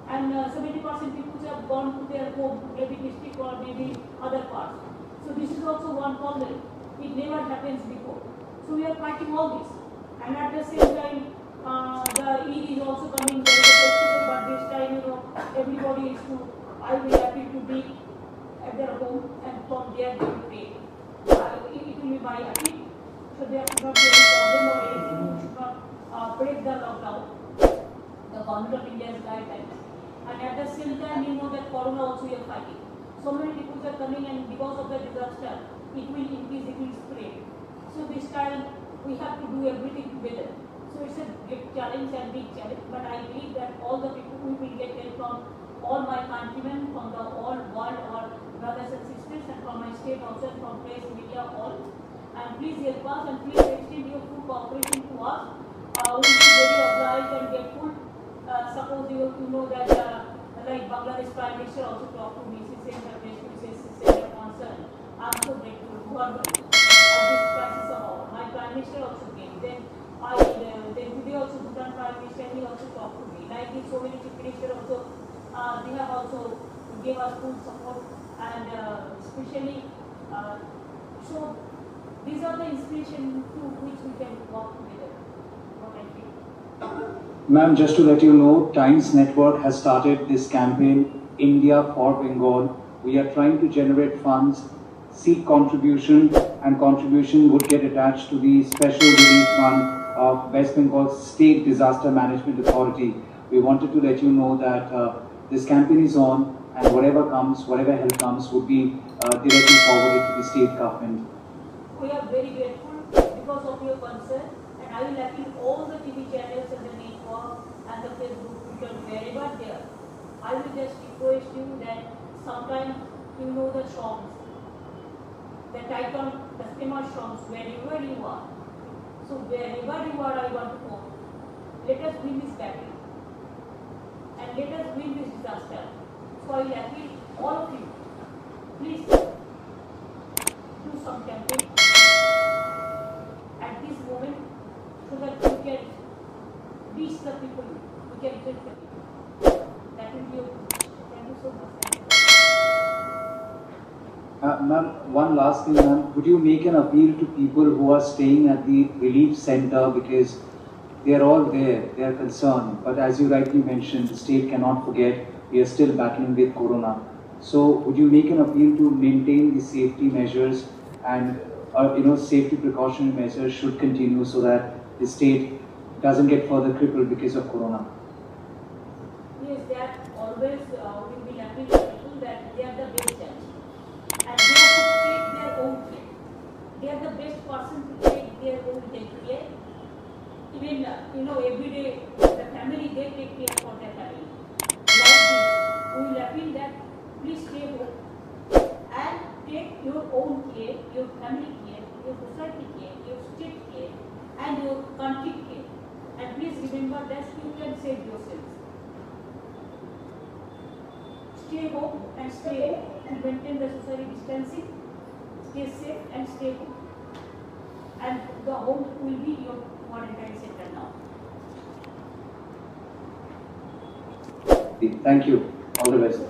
and 70% people have gone to their home, maybe district or maybe other parts. So this is also one problem. It never happens before. So we are fighting all this, and at the same time, the Eid is also coming. There is a festival, but this time, everybody is to. I will be happy to be at their home, and from there they will pray. It will be my happy. So there should not be any problem or anything. We should not break the lockdown, the government of India's guidelines. And at the same time, that Corona also we are fighting. So many people are coming, and because of the disaster, it will increase, it will spread. So this time we have to do everything together. So it's a big challenge and big challenge, but I believe that all the people who will get help from all my countrymen, from the all world, or brothers and sisters, and from my state also, and from press, media, all. And please help us, and please extend your full cooperation to us. We will be very obliged and grateful. Suppose you know that like Bangladesh Prime Minister also talked to me, she said her best wishes, she said her concern. I am so grateful to her at this crisis of our. My Prime Minister also came. Then today also Bhutan Prime Minister, he also talked to me. Like this, so many chief ministers also, they have also gave us full support, and especially, so these are the inspiration to which we can work together. What I feel. Ma'am, just to let you know, Times Network has started this campaign, India for Bengal. We are trying to generate funds, seek contribution, and contribution would get attached to the Special Relief Fund of West Bengal State Disaster Management Authority. We wanted to let you know that this campaign is on, and whatever comes, whatever help comes, would be directly forwarded to the state government. We are very grateful because of your concern, and I will appeal all the TV channels and the network and the Facebook, Twitter, wherever they are. I will just request you that sometimes the songs, the title, the famous songs, wherever you are. So wherever you are, I want to know. Let us win this battle, and let us win this disaster. So I will appeal all of you, please do some campaign at this moment, so that we can reach the people, we can help the people. That will be your position. Thank you so much. Ma'am, one last thing, ma'am. Would you make an appeal to people who are staying at the relief center, because they are all there, they are concerned. But as you rightly mentioned, the state cannot forget we are still battling with Corona. So would you make an appeal to maintain the safety measures, and safety precautionary measures should continue so that the state doesn't get further crippled because of Corona? Yes, that always will be appeal to people that they are the best judge, and they have to take their own care. They are the best person to take their own care. Even every day the family, they take care for their family. Like this, we will appeal that please stay home and take your own care, your family care, your society care, your state care, and your country care. And please remember that you can save yourselves. Stay home and stay to maintain the social distancing. Stay safe and stay home. And the home will be your quarantine center now. Thank you. All the best.